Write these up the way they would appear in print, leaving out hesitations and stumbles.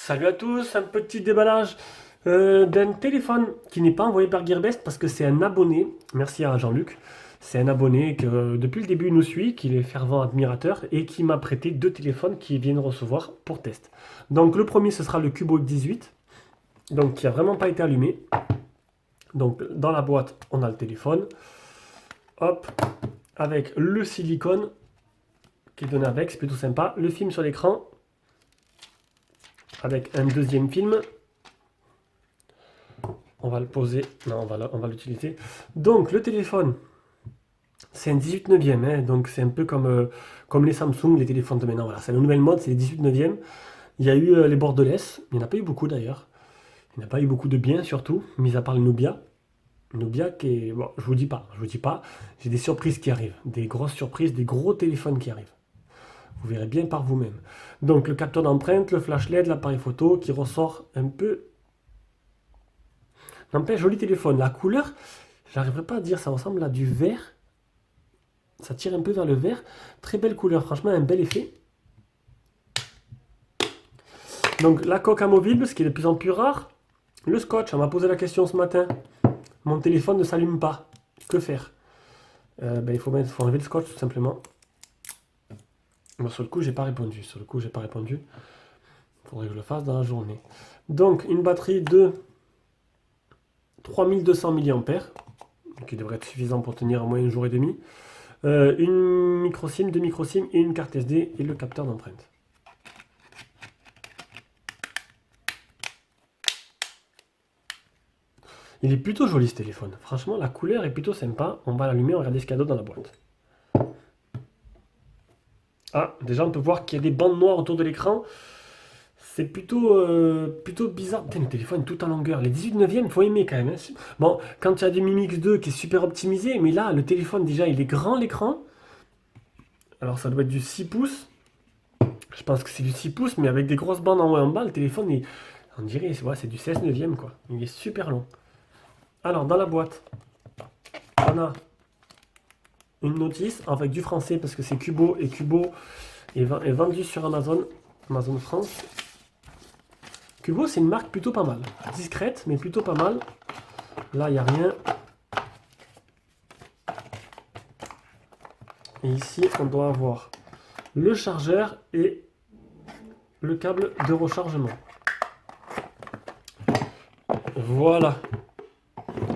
Salut à tous, un petit déballage d'un téléphone qui n'est pas envoyé par Gearbest parce que c'est un abonné, merci à Jean-Luc, c'est un abonné que depuis le début il nous suit, qui est fervent admirateur et qui m'a prêté deux téléphones qu'il vient de recevoir pour test. Donc le premier ce sera le Cubo X18, donc qui a vraiment pas été allumé. Donc dans la boîte on a le téléphone, hop, avec le silicone qui est donné avec, c'est plutôt sympa, le film sur l'écran avec un deuxième film. On va le poser. Non, on va l'utiliser. Donc, le téléphone, c'est un 18 neuvième. Donc, c'est un peu comme les Samsung, les téléphones de maintenant. Voilà, c'est la nouvelle mode, c'est les 18 neuvième. Il y a eu les bordelaises. Il n'y en a pas eu beaucoup d'ailleurs. Il n'y en a pas eu beaucoup de biens, surtout, mis à part le Nubia. Nubia qui est. Bon, je vous dis pas. J'ai des surprises qui arrivent. Des grosses surprises, des gros téléphones qui arrivent. Vous verrez bien par vous-même. Donc, le capteur d'empreinte, le flash LED, l'appareil photo qui ressort un peu. N'empêche, joli téléphone. La couleur, j'arriverai pas à dire, ça ressemble à du vert. Ça tire un peu vers le vert. Très belle couleur, franchement, un bel effet. Donc la coque amovible, ce qui est de plus en plus rare. Le scotch, on m'a posé la question ce matin. Mon téléphone ne s'allume pas. Que faire? Il faut enlever le scotch tout simplement. Moi, sur le coup, j'ai pas répondu. Sur le coup, j'ai pas répondu. Il faudrait que je le fasse dans la journée. Donc, une batterie de 3200 mAh, qui devrait être suffisant pour tenir au moins un jour et demi. Une micro SIM, deux micro SIM et une carte SD et le capteur d'empreinte. Il est plutôt joli ce téléphone. Franchement, la couleur est plutôt sympa. On va l'allumer, on va regarder ce qu'il y a d'autre dans la boîte. Ah, déjà on peut voir qu'il y a des bandes noires autour de l'écran. C'est plutôt bizarre. Putain, le téléphone est tout en longueur. Les 18 neuvième, il faut aimer quand même. Bon, quand il y a du Mi Mix 2 qui est super optimisé, mais là, le téléphone déjà, il est grand l'écran. Alors ça doit être du 6 pouces. Je pense que c'est du 6 pouces, mais avec des grosses bandes en haut et en bas, le téléphone, on dirait, ouais, c'est du 16 neuvième quoi. Il est super long. Alors, dans la boîte, on a une notice avec du français parce que c'est Cubo et Cubo est vendu sur Amazon, Amazon France. Cubo, c'est une marque plutôt pas mal. Discrète, mais plutôt pas mal. Là, il n'y a rien. Et ici, on doit avoir le chargeur et le câble de rechargement. Voilà.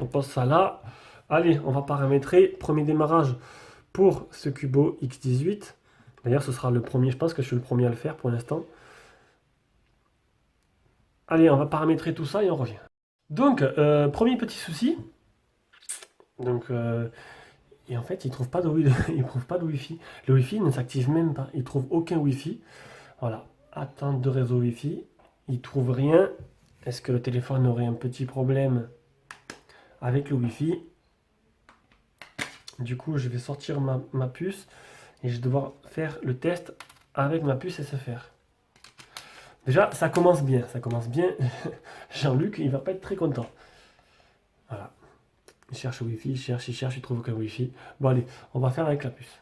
On pose ça là. Allez, on va paramétrer. Premier démarrage pour ce Cubo X18. D'ailleurs, ce sera le premier. Je pense que je suis le premier à le faire pour l'instant. Allez, on va paramétrer tout ça et on revient. Donc, premier petit souci. Donc, et en fait, il trouve pas de, il trouve pas de Wi-Fi. Le Wi-Fi ne s'active même pas. Il trouve aucun Wi-Fi. Voilà. Attente de réseau Wi-Fi. Il trouve rien. Est-ce que le téléphone aurait un petit problème avec le Wi-Fi? Du coup, je vais sortir ma puce et je vais devoir faire le test avec ma puce SFR. Déjà, ça commence bien. Ça commence bien. Jean-Luc, il va pas être très content. Voilà. Il cherche le Wi-Fi, il cherche, il trouve aucun Wi-Fi. Bon, allez, on va faire avec la puce.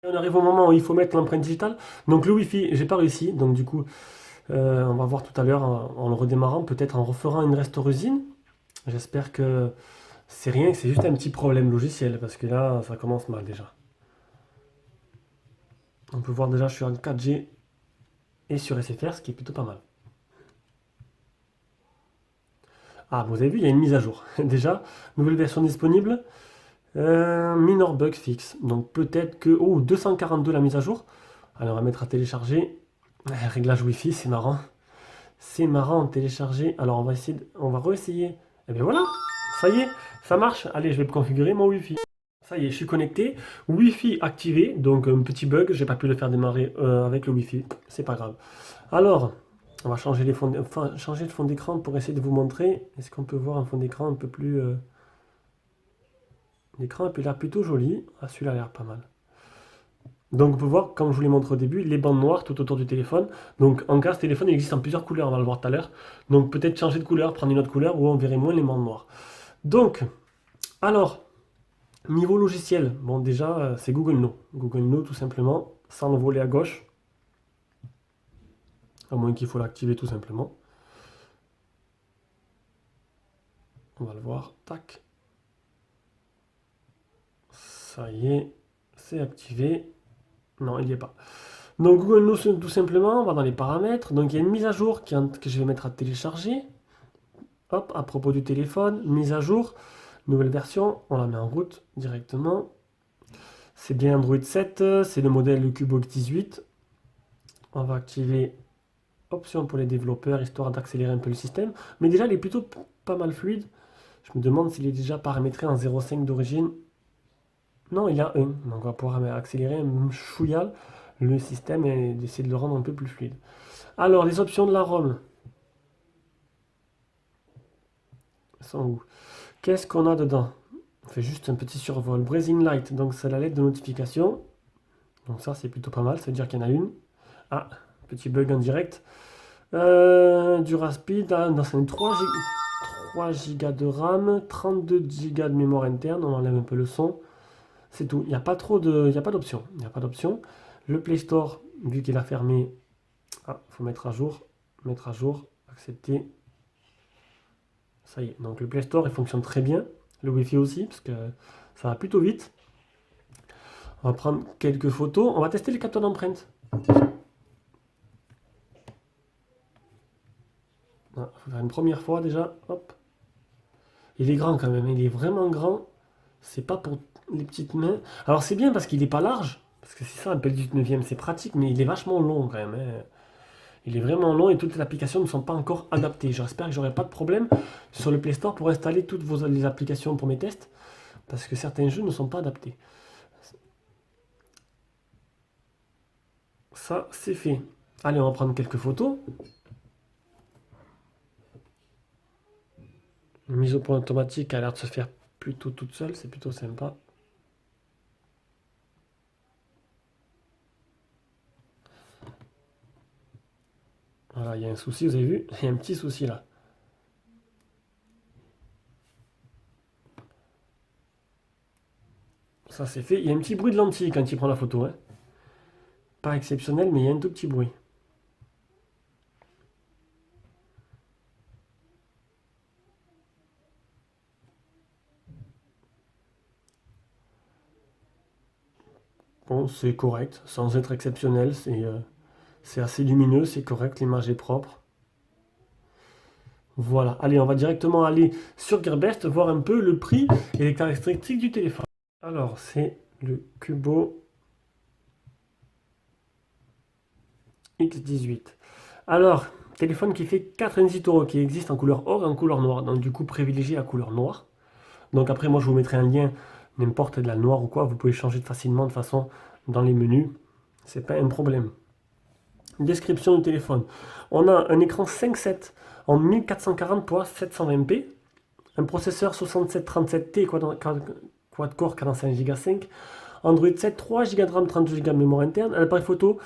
Et on arrive au moment où il faut mettre l'empreinte digitale. Donc, le Wi-Fi, j'ai pas réussi. Donc, du coup, on va voir tout à l'heure en le redémarrant, peut-être en referant une restore-usine. J'espère que c'est rien, que c'est juste un petit problème logiciel, parce que là, ça commence mal déjà. On peut voir déjà, je suis en 4G et sur SFR, ce qui est plutôt pas mal. Ah, vous avez vu, il y a une mise à jour. Déjà, nouvelle version disponible. Minor bug fixe. Donc peut-être que... Oh, 242 la mise à jour. Alors on va mettre à télécharger. Réglage Wi-Fi, c'est marrant. C'est marrant, télécharger. Alors on va essayer, on va réessayer. Et bien voilà, ça y est, ça marche. Allez, je vais configurer mon Wi-Fi. Ça y est, je suis connecté. Wi-Fi activé. Donc un petit bug, j'ai pas pu le faire démarrer avec le Wi-Fi. C'est pas grave. Alors, on va changer les fonds, changer de fond d'écran pour essayer de vous montrer. Est-ce qu'on peut voir un fond d'écran un peu plus... L'écran a l'air plutôt joli. Ah, celui-là a l'air pas mal. Donc on peut voir, comme je vous l'ai montré au début, les bandes noires tout autour du téléphone. Donc en cas, ce téléphone il existe en plusieurs couleurs, on va le voir tout à l'heure. Donc peut-être changer de couleur, prendre une autre couleur où on verrait moins les bandes noires. Donc, alors, niveau logiciel, bon déjà c'est Google No. Google No tout simplement, sans le volet à gauche. À moins qu'il faut l'activer tout simplement. On va le voir. Tac. Ça y est. C'est activé. Non, il n'y est pas. Donc Google Notes tout simplement, on va dans les paramètres. Donc il y a une mise à jour que je vais mettre à télécharger. Hop, à propos du téléphone, mise à jour, nouvelle version, on la met en route directement. C'est bien Android 7, c'est le modèle Cubo X18. On va activer option pour les développeurs, histoire d'accélérer un peu le système. Mais déjà, il est plutôt pas mal fluide. Je me demande s'il est déjà paramétré en 0.5 d'origine. Non, il y a 1. Donc on va pouvoir accélérer un chouïal le système et essayer de le rendre un peu plus fluide. Alors, les options de la ROM sont où? Qu'est-ce qu'on a dedans? On fait juste un petit survol. Blazing Light, donc c'est la lettre de notification. Donc ça, c'est plutôt pas mal, ça veut dire qu'il y en a une. Ah, petit bug en direct. Du Raspeed, non, c'est 3 Go de RAM, 32 Go de mémoire interne, on enlève un peu le son. C'est tout, il n'y a pas trop de, il n'y a pas d'option. Il n'y a pas d'option. Le Play Store, vu qu'il a fermé, faut mettre à jour, accepter. Ça y est, donc le Play Store, il fonctionne très bien. Le Wi-Fi aussi, parce que ça va plutôt vite. On va prendre quelques photos. On va tester les capteurs d'empreinte. Il faut faire une première fois déjà. Hop. Il est grand quand même, il est vraiment grand. C'est pas pour les petites mains. Alors c'est bien parce qu'il n'est pas large. Parce que c'est ça, un pellicule 9e, c'est pratique, mais il est vachement long quand même, hein. Il est vraiment long et toutes les applications ne sont pas encore adaptées. J'espère que j'aurai pas de problème sur le Play Store pour installer toutes les applications pour mes tests. Parce que certains jeux ne sont pas adaptés. Ça, c'est fait. Allez, on va prendre quelques photos. La mise au point automatique a l'air de se faire plutôt toute seule, c'est plutôt sympa. Voilà, il y a un souci, vous avez vu? Il y a un petit souci là. Ça c'est fait. Il y a un petit bruit de lentille quand il prend la photo, hein. Pas exceptionnel, mais il y a un tout petit bruit. Bon, c'est correct, sans être exceptionnel, c'est assez lumineux, c'est correct, l'image est propre. Voilà, allez, on va directement aller sur Gearbest, voir un peu le prix et les caractéristiques du téléphone. Alors, c'est le Cubo X18. Alors, téléphone qui fait 98 euros, qui existe en couleur or et en couleur noire. Donc, du coup, privilégié la couleur noire. Donc, après, moi, je vous mettrai un lien, n'importe de la noire ou quoi. Vous pouvez changer facilement de façon dans les menus. C'est pas un problème. Description du téléphone. On a un écran 5.7 en 1440 x 720p. Un processeur 6737T quad-core 45 Go 5. Android 7, 3 Go de RAM, 32 Go de mémoire interne. Un appareil photo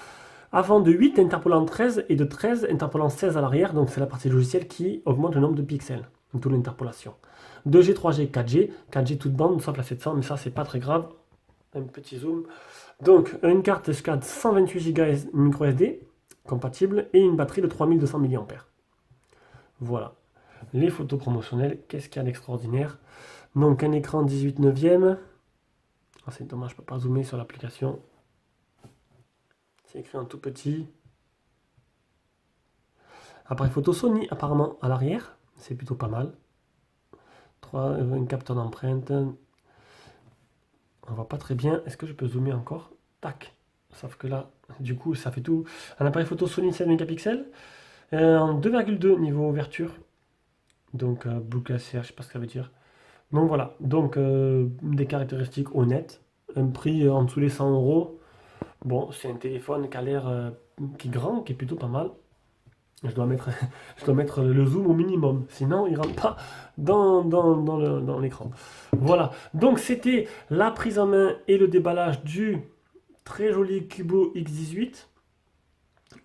avant de 8 interpolant 13 et de 13 interpolant 16 à l'arrière. Donc c'est la partie logicielle qui augmente le nombre de pixels. D'où l'interpolation. 2G, 3G, 4G. 4G toute bande, sauf la 700, mais ça c'est pas très grave. Un petit zoom. Donc une carte SCAD 128 Go micro SD compatible et une batterie de 3200 mAh. Voilà. Les photos promotionnelles, qu'est-ce qu'il y a d'extraordinaire? Donc un écran 18 neuvième. Ah, c'est dommage, je ne peux pas zoomer sur l'application. C'est écrit en tout petit. Appareil photo Sony apparemment à l'arrière, c'est plutôt pas mal. Un capteur d'empreinte. On voit pas très bien. Est-ce que je peux zoomer encore? Tac. Sauf que là, du coup, ça fait tout. Un appareil photo Sony 7 mégapixels. En 2,2 niveau ouverture. Donc boucle ACR, je sais pas ce que ça veut dire. Donc voilà, donc des caractéristiques honnêtes, un prix en dessous des 100 euros. Bon, c'est un téléphone qui a l'air qui est grand, qui est plutôt pas mal. Je dois mettre, je dois mettre le zoom au minimum, sinon il rentre pas dans l'écran. Voilà, donc c'était la prise en main et le déballage du très joli Cubo X18.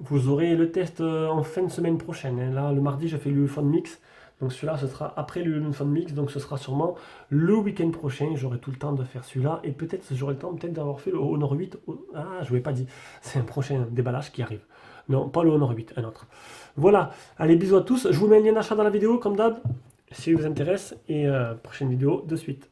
Vous aurez le test en fin de semaine prochaine, hein. Là, le mardi, je fais le Phone Mix. Donc celui-là, ce sera après le Lunefone Mix, donc ce sera sûrement le week-end prochain. J'aurai tout le temps de faire celui-là, et peut-être j'aurai le temps peut-être d'avoir fait le Honor 8. Ah, je ne vous ai pas dit, c'est un prochain déballage qui arrive. Non, pas le Honor 8, un autre. Voilà, allez, bisous à tous. Je vous mets un lien d'achat dans la vidéo, comme d'hab, si vous intéresse, et prochaine vidéo de suite.